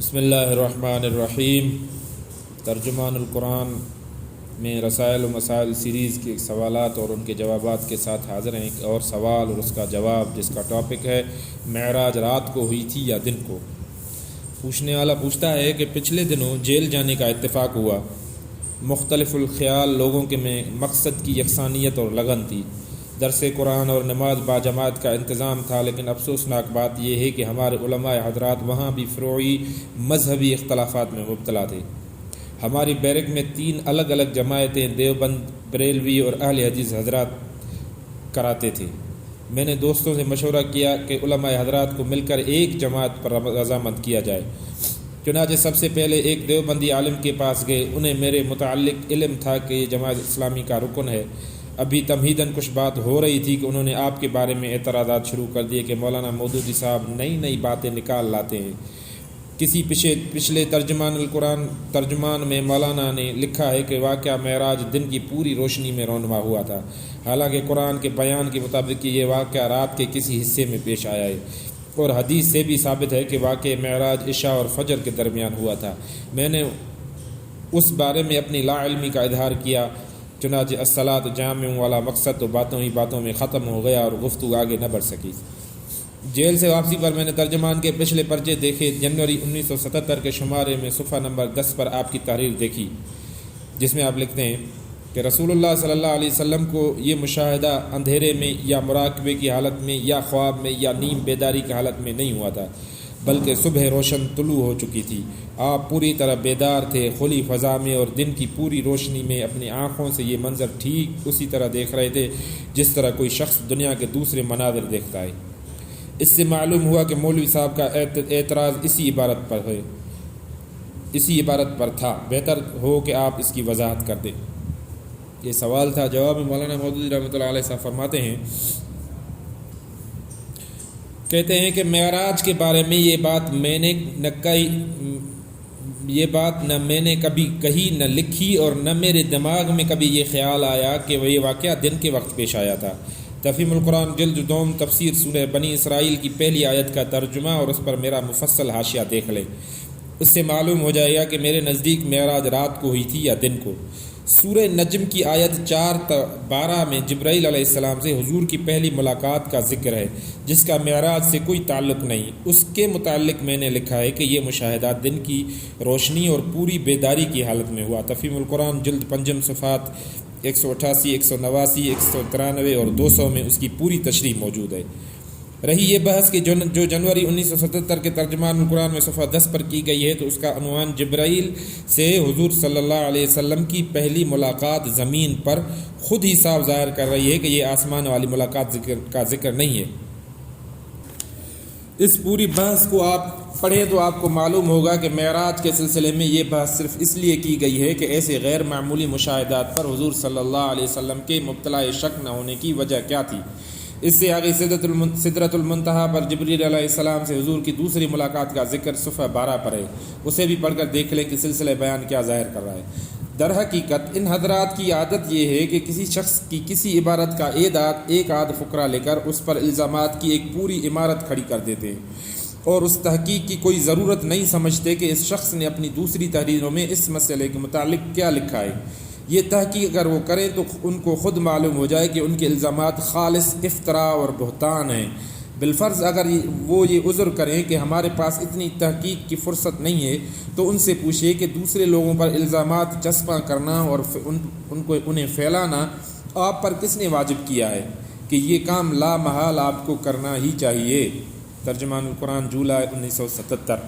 بسم اللہ الرحمن الرحیم۔ ترجمان القرآن میں رسائل و مسائل سیریز کے سوالات اور ان کے جوابات کے ساتھ حاضر ہیں۔ ایک اور سوال اور اس کا جواب، جس کا ٹاپک ہے معراج رات کو ہوئی تھی یا دن کو۔ پوچھنے والا پوچھتا ہے کہ پچھلے دنوں جیل جانے کا اتفاق ہوا۔ مختلف الخیال لوگوں کے میں مقصد کی یکسانیت اور لگن تھی۔ درس قرآن اور نماز باجماعت کا انتظام تھا، لیکن افسوسناک بات یہ ہے کہ ہمارے علماء حضرات وہاں بھی فروعی مذہبی اختلافات میں مبتلا تھے۔ ہماری بیرک میں 3 الگ الگ جماعتیں دیوبند، بریلوی اور اہل حدیث حضرات کراتے تھے۔ میں نے دوستوں سے مشورہ کیا کہ علماء حضرات کو مل کر ایک جماعت پر رضامند کیا جائے۔ چنانچہ سب سے پہلے ایک دیوبندی عالم کے پاس گئے۔ انہیں میرے متعلق علم تھا کہ یہ جماعت اسلامی کا رکن ہے۔ ابھی تمہیداً کچھ بات ہو رہی تھی کہ انہوں نے آپ کے بارے میں اعتراضات شروع کر دیے کہ مولانا مودودی صاحب نئی باتیں نکال لاتے ہیں۔ کسی پچھلے ترجمان میں مولانا نے لکھا ہے کہ واقعہ معراج دن کی پوری روشنی میں رونما ہوا تھا، حالانکہ قرآن کے بیان کے مطابق یہ واقعہ رات کے کسی حصے میں پیش آیا ہے، اور حدیث سے بھی ثابت ہے کہ واقعہ معراج عشاء اور فجر کے درمیان ہوا تھا۔ میں نے اس بارے میں اپنی لا علمی کا اظہار کیا، چنانچہ الصلاۃ جامع والا مقصد تو باتوں میں ختم ہو گیا اور گفتگو آگے نہ بڑھ سکی۔ جیل سے واپسی پر میں نے ترجمان کے پچھلے پرچے دیکھے۔ جنوری 1977 کے شمارے میں صفحہ نمبر 10 پر آپ کی تحریر دیکھی، جس میں آپ لکھتے ہیں کہ رسول اللہ صلی اللہ علیہ وسلم کو یہ مشاہدہ اندھیرے میں یا مراقبے کی حالت میں یا خواب میں یا نیم بیداری کی حالت میں نہیں ہوا تھا، بلکہ صبح روشن طلوع ہو چکی تھی۔ آپ پوری طرح بیدار تھے، کھلی فضا میں اور دن کی پوری روشنی میں اپنی آنکھوں سے یہ منظر ٹھیک اسی طرح دیکھ رہے تھے جس طرح کوئی شخص دنیا کے دوسرے مناظر دیکھتا ہے۔ اس سے معلوم ہوا کہ مولوی صاحب کا اعتراض اسی عبارت پر تھا۔ بہتر ہو کہ آپ اس کی وضاحت کر دیں۔ یہ سوال تھا۔ جواب میں مولانا مودودی رحمۃ اللہ علیہ صاحب فرماتے ہیں، کہتے ہیں کہ معراج کے بارے میں یہ بات نہ میں نے کبھی کہی، نہ لکھی، اور نہ میرے دماغ میں کبھی یہ خیال آیا کہ وہ یہ واقعہ دن کے وقت پیش آیا تھا۔ تفہیم القرآن جلد 2 تفسیر سورہ بنی اسرائیل کی پہلی آیت کا ترجمہ اور اس پر میرا مفصل حاشیہ دیکھ لیں۔ اس سے معلوم ہو جائے گا کہ میرے نزدیک معراج رات کو ہوئی تھی یا دن کو۔ سورہ نجم کی آیت 4:12 میں جبرائیل علیہ السلام سے حضور کی پہلی ملاقات کا ذکر ہے، جس کا معراج سے کوئی تعلق نہیں۔ اس کے متعلق میں نے لکھا ہے کہ یہ مشاہدہ دن کی روشنی اور پوری بیداری کی حالت میں ہوا۔ تفہیم القرآن جلد 5 صفحات 188، 189، 193 اور 200 میں اس کی پوری تشریح موجود ہے۔ رہی یہ بحث کہ جو جنوری 1977 کے ترجمان القرآن میں صفحہ 10 پر کی گئی ہے، تو اس کا عنوان جبرائیل سے حضور صلی اللہ علیہ وسلم کی پہلی ملاقات زمین پر خود ہی صاف ظاہر کر رہی ہے کہ یہ آسمان والی ملاقات کا ذکر نہیں ہے۔ اس پوری بحث کو آپ پڑھیں تو آپ کو معلوم ہوگا کہ معراج کے سلسلے میں یہ بحث صرف اس لیے کی گئی ہے کہ ایسے غیر معمولی مشاہدات پر حضور صلی اللہ علیہ وسلم کے مبتلا شک نہ ہونے کی وجہ کیا تھی۔ اس سے آگے سدرۃ المنتہا پر جبریل علیہ السلام سے حضور کی دوسری ملاقات کا ذکر صفحہ 12 پر ہے۔ اسے بھی پڑھ کر دیکھ لیں کہ سلسلہ بیان کیا ظاہر کر رہا ہے۔ در حقیقت ان حضرات کی عادت یہ ہے کہ کسی شخص کی کسی عبارت کا ایک آدھ فقرہ لے کر اس پر الزامات کی ایک پوری عمارت کھڑی کر دیتے ہیں، اور اس تحقیق کی کوئی ضرورت نہیں سمجھتے کہ اس شخص نے اپنی دوسری تحریروں میں اس مسئلے کے متعلق کیا لکھا ہے۔ یہ تحقیق اگر وہ کریں تو ان کو خود معلوم ہو جائے کہ ان کے الزامات خالص افتراء اور بہتان ہیں۔ بالفرض اگر وہ یہ عذر کریں کہ ہمارے پاس اتنی تحقیق کی فرصت نہیں ہے، تو ان سے پوچھیے کہ دوسرے لوگوں پر الزامات چسپاں کرنا اور انہیں پھیلانا آپ پر کس نے واجب کیا ہے کہ یہ کام لا محال آپ کو کرنا ہی چاہیے۔ ترجمان القرآن جولائی 1977۔